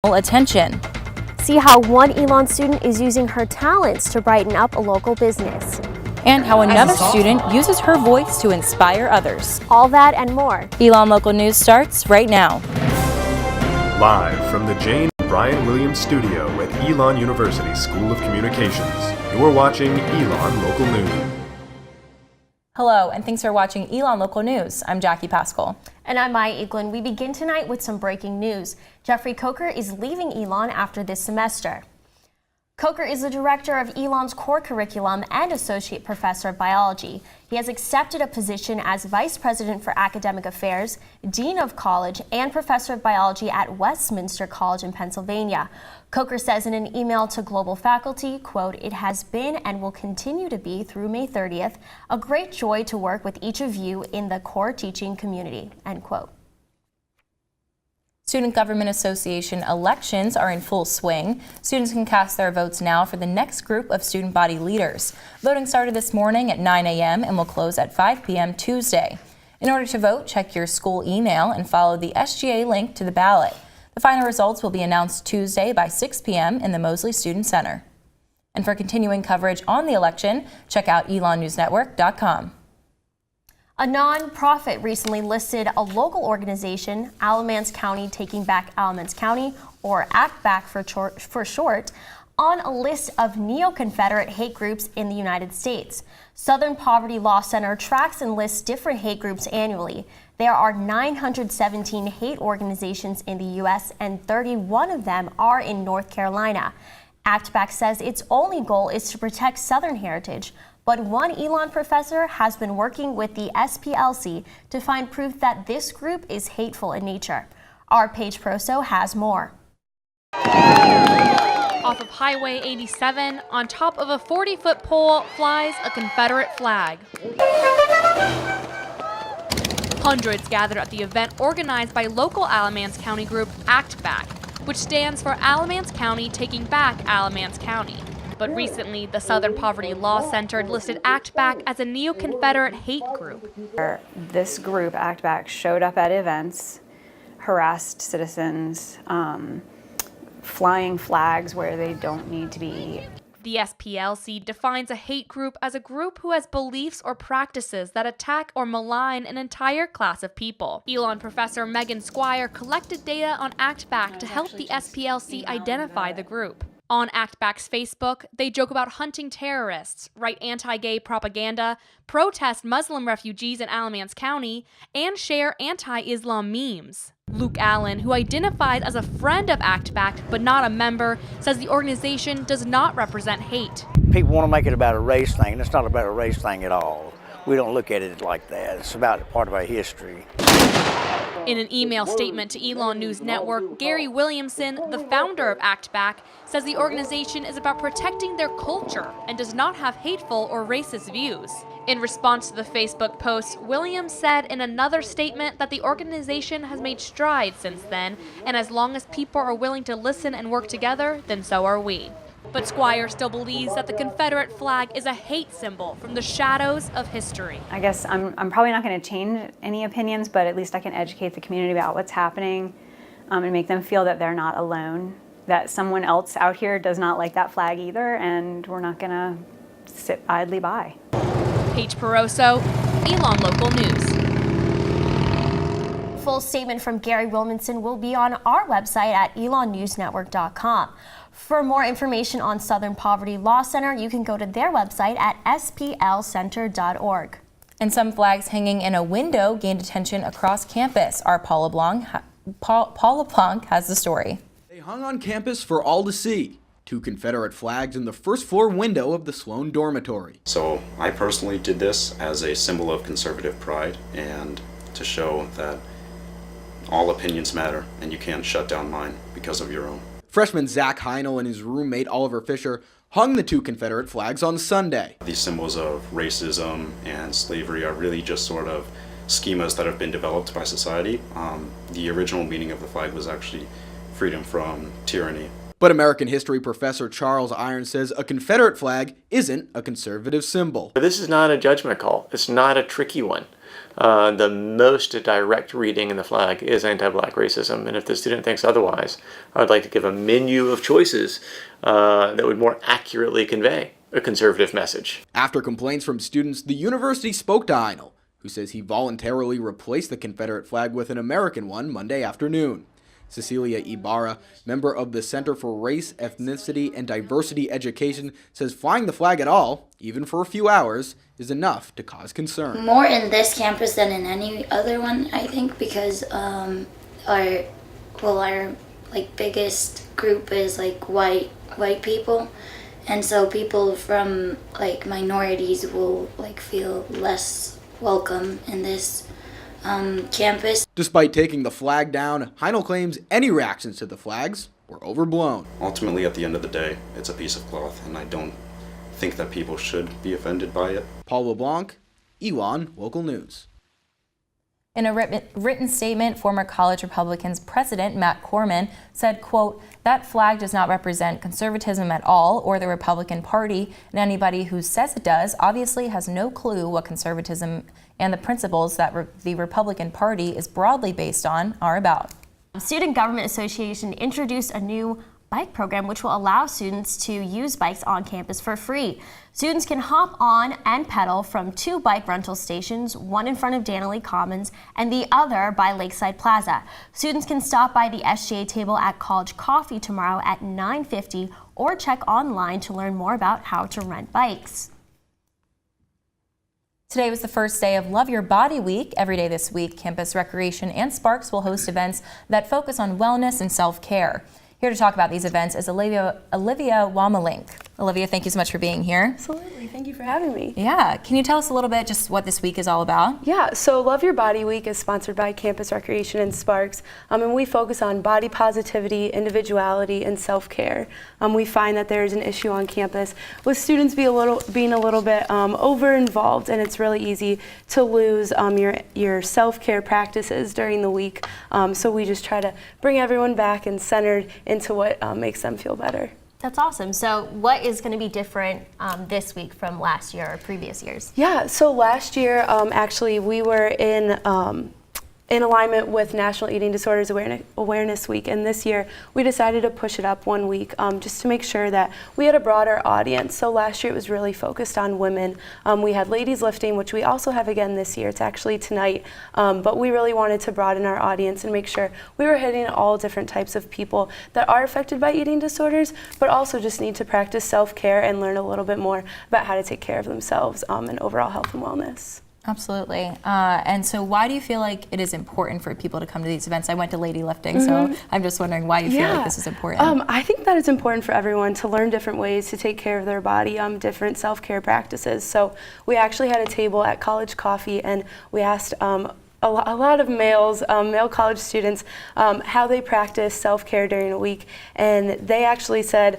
attention. See how one Elon student is using her talents to brighten up a local business. And how another student uses her voice to inspire others. All that and more. Elon Local News starts right now. Live from the Jane Brian Williams Studio at Elon University School of Communications, you're watching Elon Local News. Hello, and thanks for watching Elon Local News. I'm Jackie Pascal. And I'm Maya Eaglin. We begin tonight with some breaking news. Jeffrey Coker is leaving Elon after this semester. Coker is the director of Elon's core curriculum and associate professor of biology. He has accepted a position as vice president for academic affairs, dean of college, and professor of biology at Westminster College in Pennsylvania. Coker says in an email to global faculty, quote, "It has been and will continue to be through May 30th, a great joy to work with each of you in the core teaching community," end quote. Student Government Association elections are in full swing. Students can cast their votes now for the next group of student body leaders. Voting started this morning at 9 a.m. and will close at 5 p.m. Tuesday. In order to vote, check your school email and follow the SGA link to the ballot. The final results will be announced Tuesday by 6 p.m. in the Mosley Student Center. And for continuing coverage on the election, check out elonnewsnetwork.com. A non-profit recently listed a local organization, Alamance County Taking Back Alamance County, or Act Back for short, on a list of neo-Confederate hate groups in the United States. Southern Poverty Law Center tracks and lists different hate groups annually. There are 917 hate organizations in the U.S. and 31 of them are in North Carolina. Act Back says its only goal is to protect Southern heritage, but one Elon professor has been working with the SPLC to find proof that this group is hateful in nature. Our Paige Proso has more. Off of Highway 87, on top of a 40-foot pole, flies a Confederate flag. Hundreds gathered at the event organized by local Alamance County group Act Back, which stands for Alamance County Taking Back Alamance County. But recently, the Southern Poverty Law Center listed Act Back as a neo-Confederate hate group. This group, Act Back, showed up at events, harassed citizens, flying flags where they don't need to be. The SPLC defines a hate group as a group who has beliefs or practices that attack or malign an entire class of people. Elon professor Megan Squire collected data on Act Back to help the SPLC identify the group. On Act Back's Facebook, they joke about hunting terrorists, write anti-gay propaganda, protest Muslim refugees in Alamance County, and share anti-Islam memes. Luke Allen, who identifies as a friend of Act Back but not a member, says the organization does not represent hate. People want to make it about a race thing, and it's not about a race thing at all. We don't look at it like that. It's about part of our history. In an email statement to Elon News Network, Gary Williamson, the founder of Act Back, says the organization is about protecting their culture and does not have hateful or racist views. In response to the Facebook post, Williams said in another statement that the organization has made strides since then, and as long as people are willing to listen and work together, then so are we. But Squire still believes that the Confederate flag is a hate symbol from the shadows of history. I guess I'm probably not going to change any opinions, but at least I can educate the community about what's happening and make them feel that they're not alone, that someone else out here does not like that flag either, and we're not going to sit idly by. Paige Peroso, Elon Local News. Full statement from Gary Williamson will be on our website at elonnewsnetwork.com. For more information on Southern Poverty Law Center, you can go to their website at splcenter.org. And some flags hanging in a window gained attention across campus. Our Paula Blanc has the story. They hung on campus for all to see. Two Confederate flags in the first floor window of the Sloan dormitory. So I personally did this as a symbol of conservative pride and to show that all opinions matter and you can't shut down mine because of your own. Freshman Zach Heinel and his roommate Oliver Fisher hung the two Confederate flags on Sunday. These symbols of racism and slavery are really just sort of schemas that have been developed by society. The original meaning of the flag was actually freedom from tyranny. But American history professor Charles Irons says a Confederate flag isn't a conservative symbol. This is not a judgment call. It's not a tricky one. The most direct reading in the flag is anti-black racism, and if the student thinks otherwise, I would like to give a menu of choices that would more accurately convey a conservative message. After complaints from students, the university spoke to Einel, who says he voluntarily replaced the Confederate flag with an American one Monday afternoon. Cecilia Ibarra, member of the Center for Race, Ethnicity, and Diversity Education, says flying the flag at all, even for a few hours, is enough to cause concern. More in this campus than in any other one, I think, because our biggest group is white people, and so people from minorities will feel less welcome in this campus. Despite taking the flag down, Heinel claims any reactions to the flags were overblown. Ultimately, at the end of the day, it's a piece of cloth, and I don't think that people should be offended by it. Paul LeBlanc, Elon Local News. In a written statement, former college Republicans President Matt Corman said, quote, "That flag does not represent conservatism at all or the Republican Party, and anybody who says it does obviously has no clue what conservatism and the principles that the Republican Party is broadly based on are about." Student Government Association introduced a new bike program which will allow students to use bikes on campus for free. Students can hop on and pedal from 2 bike rental stations, one in front of Danley Commons and the other by Lakeside Plaza. Students can stop by the SGA table at College Coffee tomorrow at 9:50 or check online to learn more about how to rent bikes. Today was the first day of Love Your Body Week. Every day this week, Campus Recreation and Sparks will host events that focus on wellness and self-care. Here to talk about these events is Olivia Wamalink. Olivia, thank you so much for being here. Absolutely. Thank you for having me. Yeah. Can you tell us a little bit just what this week is all about? Yeah. So Love Your Body Week is sponsored by Campus Recreation and Sparks, and we focus on body positivity, individuality, and self-care. We find that there is an issue on campus with students being a little bit over-involved, and it's really easy to lose your self-care practices during the week. So we just try to bring everyone back and centered into what makes them feel better. That's awesome. So what is going to be different this week from last year or previous years? Yeah, so last year, actually, we were in alignment with National Eating Disorders Awareness Week, and this year we decided to push it up 1 week just to make sure that we had a broader audience. So last year it was really focused on women. We had ladies lifting, which we also have again this year. It's actually tonight, but we really wanted to broaden our audience and make sure we were hitting all different types of people that are affected by eating disorders, but also just need to practice self-care and learn a little bit more about how to take care of themselves and overall health and wellness. Absolutely. And so why do you feel like it is important for people to come to these events? I went to lady lifting, so I'm just wondering why you feel like this is important. I think that it's important for everyone to learn different ways to take care of their body, different self-care practices. So we actually had a table at College Coffee, and we asked a lot of male college students, how they practice self-care during a week, and they actually said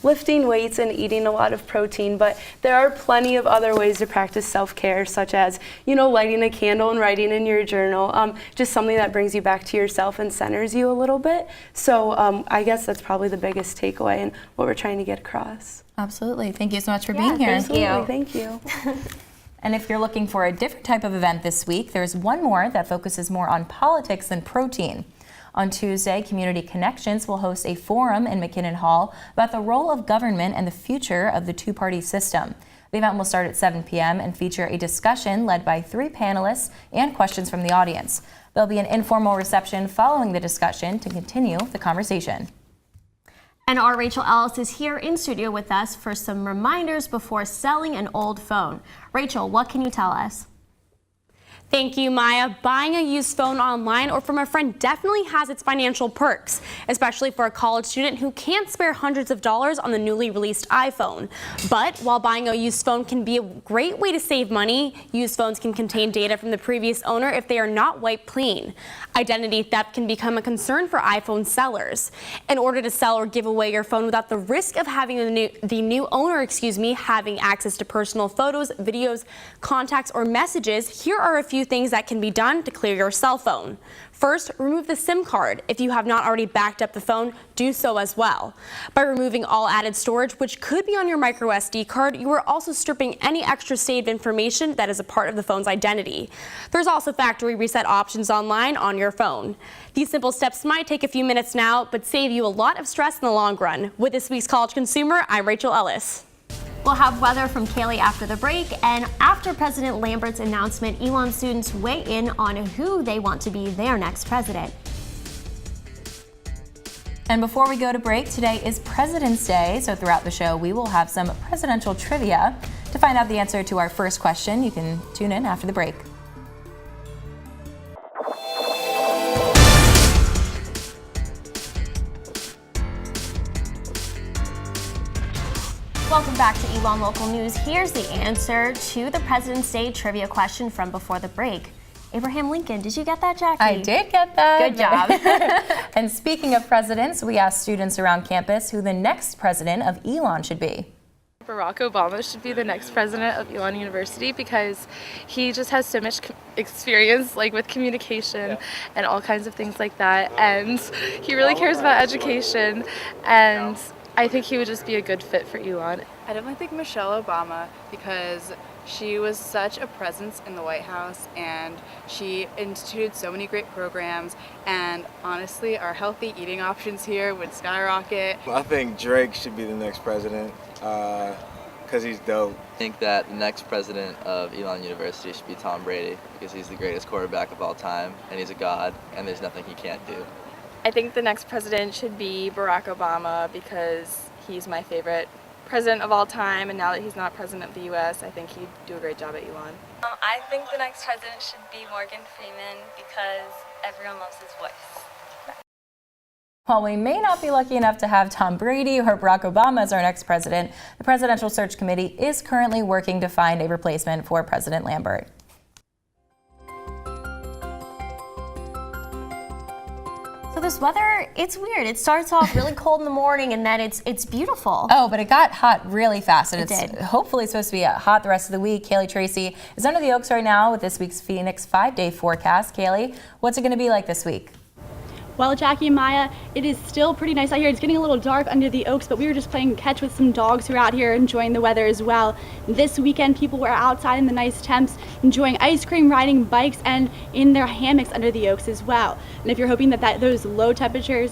lifting weights and eating a lot of protein, but there are plenty of other ways to practice self-care, such as, lighting a candle and writing in your journal, just something that brings you back to yourself and centers you a little bit. So I guess that's probably the biggest takeaway and what we're trying to get across. Absolutely. Thank you so much for being here. Thank you. And if you're looking for a different type of event this week, there's one more that focuses more on politics than protein. On Tuesday, Community Connections will host a forum in McKinnon Hall about the role of government and the future of the two-party system. The event will start at 7 p.m. and feature a discussion led by 3 panelists and questions from the audience. There'll be an informal reception following the discussion to continue the conversation. And our Rachel Ellis is here in studio with us for some reminders before selling an old phone. Rachel, what can you tell us? Thank you, Maya. Buying a used phone online or from a friend definitely has its financial perks, especially for a college student who can't spare hundreds of dollars on the newly released iPhone. But while buying a used phone can be a great way to save money, used phones can contain data from the previous owner if they are not wiped clean. Identity theft can become a concern for iPhone sellers. In order to sell or give away your phone without the risk of having the new owner, having access to personal photos, videos, contacts, or messages, here are a few few things that can be done to clear your cell phone. First, remove the SIM card. If you have not already backed up the phone, do so as well. By removing all added storage, which could be on your micro SD card, you are also stripping any extra saved information that is a part of the phone's identity. There's also factory reset options online on your phone. These simple steps might take a few minutes now, but save you a lot of stress in the long run. With this week's College Consumer, I'm Rachel Ellis. We'll have weather from Kaylee after the break, and after President Lambert's announcement, Elon students weigh in on who they want to be their next president. And before we go to break, today is President's Day, so throughout the show we will have some presidential trivia. To find out the answer to our first question, you can tune in after the break. Welcome back to Elon Local News. Here's the answer to the President's Day trivia question from before the break. Abraham Lincoln, did you get that, Jackie? I did get that. Good job. And speaking of presidents, we asked students around campus who the next president of Elon should be. Barack Obama should be the next president of Elon University because he just has so much experience with communication and all kinds of things like that, and he really cares about education, and I think he would just be a good fit for Elon. I definitely think Michelle Obama because she was such a presence in the White House and she instituted so many great programs, and honestly our healthy eating options here would skyrocket. I think Drake should be the next president because he's dope. I think that the next president of Elon University should be Tom Brady because he's the greatest quarterback of all time and he's a god and there's nothing he can't do. I think the next president should be Barack Obama because he's my favorite president of all time, and now that he's not president of the U.S., I think he'd do a great job at Elon. I think the next president should be Morgan Freeman because everyone loves his voice. While we may not be lucky enough to have Tom Brady or Barack Obama as our next president, the Presidential Search Committee is currently working to find a replacement for President Lambert. So this weather, it's weird. It starts off really cold in the morning and then it's beautiful. Oh, but it got hot really fast, and It it's did. hopefully supposed to be hot the rest of the week. Kaylee Tracy is under the Oaks right now with this week's Phoenix 5-day forecast. Kaylee, what's it going to be like this week? Well, Jackie and Maya, it is still pretty nice out here. It's getting a little dark under the Oaks, but we were just playing catch with some dogs who are out here enjoying the weather as well. This weekend, people were outside in the nice temps, enjoying ice cream, riding bikes, and in their hammocks under the Oaks as well. And if you're hoping that those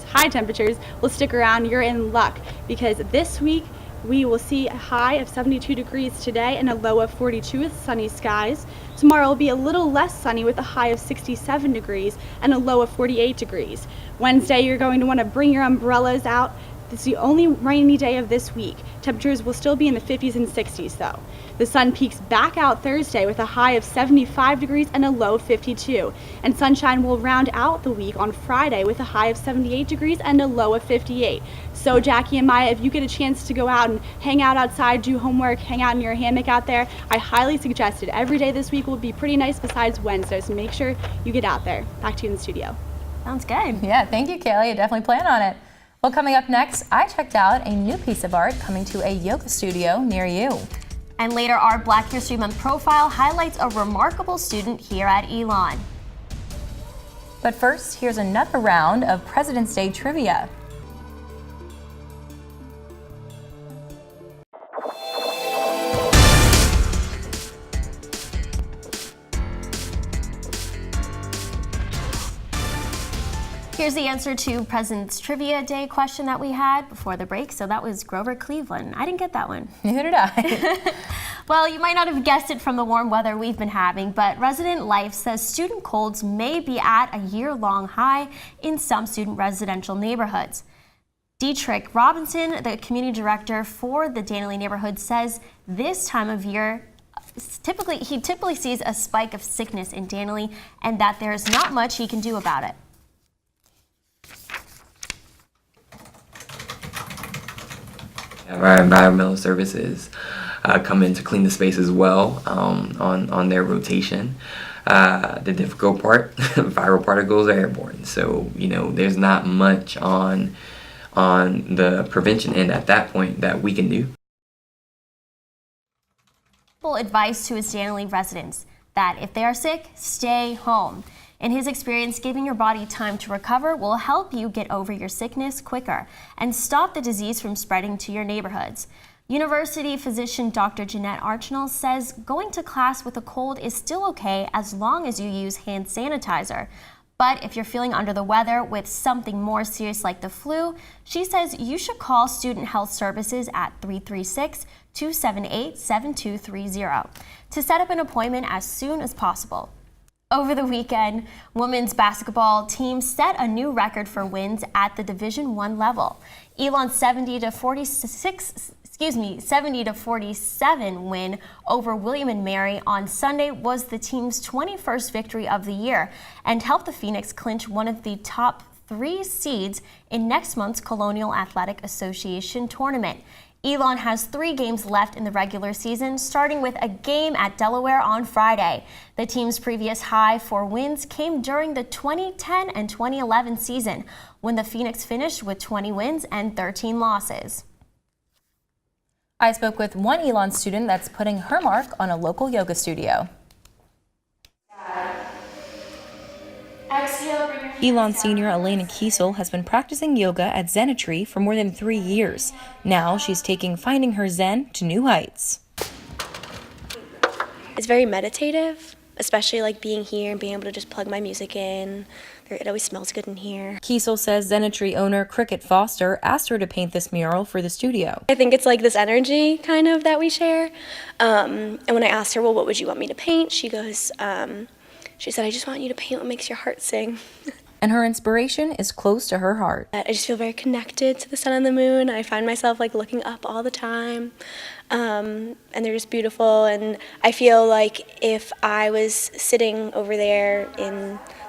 high temperatures will stick around, you're in luck, because this week, we will see a high of 72 degrees today and a low of 42 with sunny skies. Tomorrow will be a little less sunny with a high of 67 degrees and a low of 48 degrees. Wednesday, you're going to want to bring your umbrellas out. This is the only rainy day of this week. Temperatures will still be in the 50s and 60s though. The sun peaks back out Thursday with a high of 75 degrees and a low of 52. And sunshine will round out the week on Friday with a high of 78 degrees and a low of 58. So Jackie and Maya, if you get a chance to go out and hang out outside, do homework, hang out in your hammock out there, I highly suggest it. Every day this week will be pretty nice besides Wednesday, so make sure you get out there. Back to you in the studio. Sounds good. Yeah, thank you, Kaylee. I definitely plan on it. Well, coming up next, I checked out a new piece of art coming to a yoga studio near you. And later, our Black History Month profile highlights a remarkable student here at Elon. But first, here's another round of President's Day trivia. Here's the answer to President's Trivia Day question that we had before the break. So that was Grover Cleveland. I didn't get that one. Neither did I. Well, you might not have guessed it from the warm weather we've been having, but Resident Life says student colds may be at a year-long high in some student residential neighborhoods. Dietrich Robinson, the community director for the Danley neighborhood, says this time of year he typically sees a spike of sickness in Danley and that there's not much he can do about it. Our environmental services come in to clean the space as well on their rotation. The difficult part, viral particles are airborne, so there's not much on the prevention end at that point that we can do. Advice to his Danley residents. that if they are sick, stay home. In his experience, giving your body time to recover will help you get over your sickness quicker and stop the disease from spreading to your neighborhoods. University physician Dr. Jeanette Archnell says going to class with a cold is still okay as long as you use hand sanitizer. But if you're feeling under the weather with something more serious like the flu, she says you should call Student Health Services at 336-278-7230 to set up an appointment as soon as possible. Over the weekend, women's basketball team set a new record for wins at the Division I level. Elon's 70-47 win over William and Mary on Sunday was the team's 21st victory of the year and helped the Phoenix clinch one of the top 3 seeds in next month's Colonial Athletic Association tournament. Elon has 3 games left in the regular season, starting with a game at Delaware on Friday. The team's previous high for wins came during the 2010 and 2011 season, when the Phoenix finished with 20 wins and 13 losses. I spoke with one Elon student that's putting her mark on a local yoga studio. Elon senior Elena Kiesel has been practicing yoga at Zenitry for more than 3 years. Now she's taking finding her zen to new heights. It's very meditative, especially like being here and being able to just plug my music in. It always smells good in here. Kiesel says Zenitry owner Cricket Foster asked her to paint this mural for the studio. I think it's like this energy kind of that we share. And when I asked her, well, what would you want me to paint? She goes, she said, I just want you to paint what makes your heart sing. And her inspiration is close to her heart. I just feel very connected to the sun and the moon. I find myself like looking up all the time. And they're just beautiful. And I feel like if I was sitting over there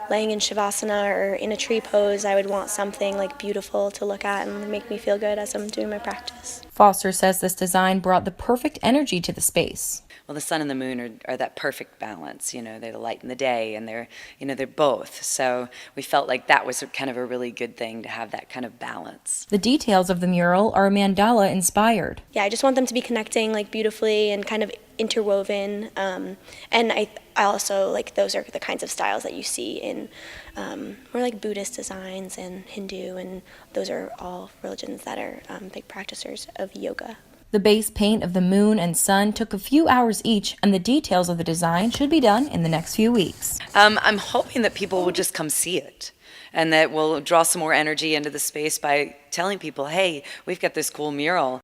laying in Shavasana or in a tree pose, I would want something like beautiful to look at and make me feel good as I'm doing my practice. Foster says this design brought the perfect energy to the space. Well, the sun and the moon are that perfect balance. You know, they're the light and the day, and they're both. So we felt like that was kind of a really good thing to have that kind of balance. The details of the mural are mandala inspired. Yeah, I just want them to be connecting like beautifully and kind of interwoven. And I also like those are the kinds of styles that you see in more like Buddhist designs and Hindu, and those are all religions that are big practitioners of yoga. The base paint of the moon and sun took a few hours each, and the details of the design should be done in the next few weeks. I'm hoping that people will just come see it, and that we'll draw some more energy into the space by telling people, hey, we've got this cool mural.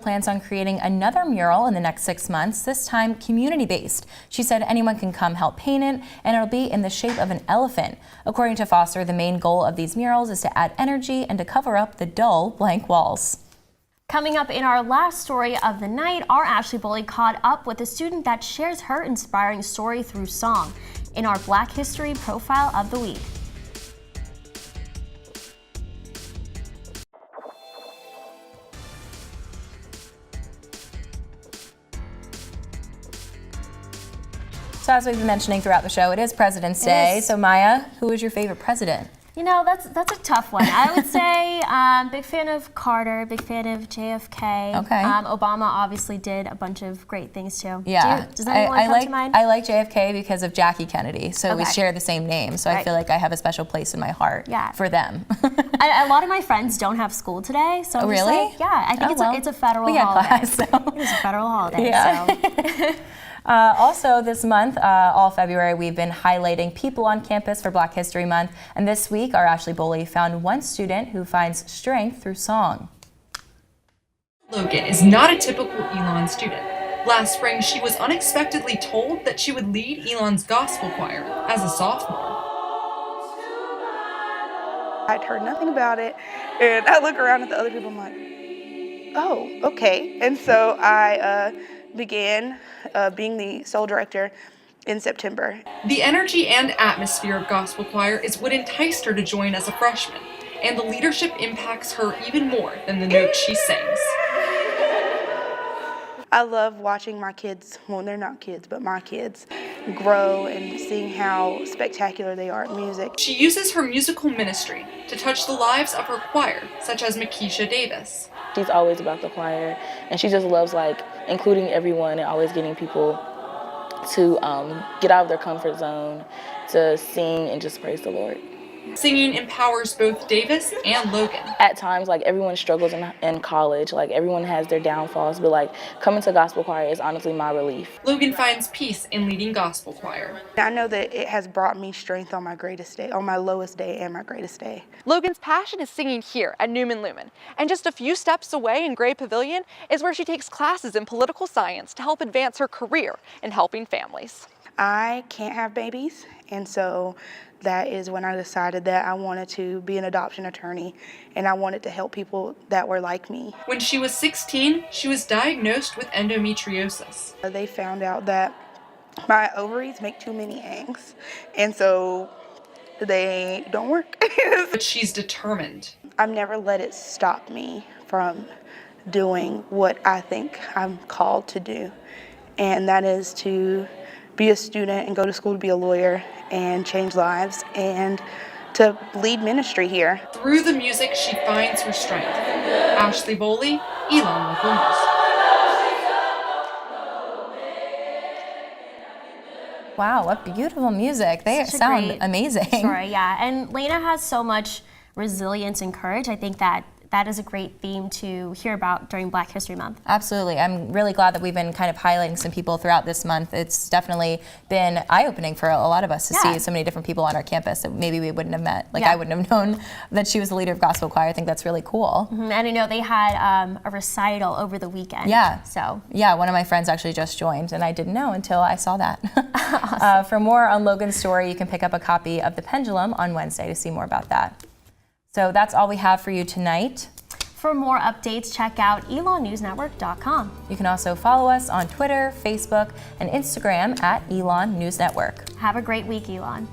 Plans on creating another mural in the next 6 months, this time community-based. She said anyone can come help paint it, and it'll be in the shape of an elephant. According to Foster, the main goal of these murals is to add energy and to cover up the dull, blank walls. Coming up in our last story of the night, our Ashley Bully caught up with a student that shares her inspiring story through song in our Black History Profile of the Week. So as we've been mentioning throughout the show, it is President's Day. So Maya, who is your favorite president? You know, that's a tough one. I would say big fan of Carter, big fan of JFK. Okay. Obama obviously did a bunch of great things too. Yeah. Does anyone come to mind? I like JFK because of Jackie Kennedy. So we share the same name. So Right. I feel like I have a special place in my heart for them. A lot of my friends don't have school today, so I'm just really? like, yeah, I think it's a federal we holiday. Class, so. It's a federal holiday. Yeah. So. Also this month, all February, we've been highlighting people on campus for Black History Month. And this week, our Ashley Bully found one student who finds strength through song. Logan is not a typical Elon student. Last spring, she was unexpectedly told that she would lead Elon's gospel choir as a sophomore. I'd heard nothing about it, and I look around at the other people, I'm like, oh, okay. And so I began being the sole director in September. The energy and atmosphere of gospel choir is what enticed her to join as a freshman, and the leadership impacts her even more than the notes she sings. I love watching my kids, well, they're not kids, but my kids, grow and seeing how spectacular they are at music. She uses her musical ministry to touch the lives of her choir, such as Makisha Davis. She's always about the choir, and she just loves like including everyone and always getting people to get out of their comfort zone, to sing and just praise the Lord. Singing empowers both Davis and Logan. At times, like, everyone struggles in college, like, everyone has their downfalls, but like, coming to gospel choir is honestly my relief. Logan finds peace in leading gospel choir. I know that it has brought me strength on my greatest day, on my lowest day and my greatest day. Logan's passion is singing here at Newman Lumen, and just a few steps away in Gray Pavilion is where she takes classes in political science to help advance her career in helping families. I can't have babies, and so that is when I decided that I wanted to be an adoption attorney, and I wanted to help people that were like me. When she was 16, she was diagnosed with endometriosis. They found out that my ovaries make too many eggs, and so they don't work. But she's determined. I've never let it stop me from doing what I think I'm called to do, and that is to be a student and go to school to be a lawyer and change lives and to lead ministry here. Through the music, she finds her strength. Ashley Boley, Elon Local News. Wow, what beautiful music. They Such a sound great amazing. Story, yeah. And Lena has so much resilience and courage. I think that is a great theme to hear about during Black History Month. Absolutely. I'm really glad that we've been kind of highlighting some people throughout this month. It's definitely been eye-opening for a lot of us to see so many different people on our campus that maybe we wouldn't have met. Like, I wouldn't have known that she was the leader of gospel choir. I think that's really cool. And I know they had a recital over the weekend. Yeah. So. Yeah, one of my friends actually just joined, and I didn't know until I saw that. Awesome. For more on Logan's story, you can pick up a copy of The Pendulum on Wednesday to see more about that. So that's all we have for you tonight. For more updates, check out elonnewsnetwork.com. You can also follow us on Twitter, Facebook, and Instagram at Elon News Network. Have a great week, Elon.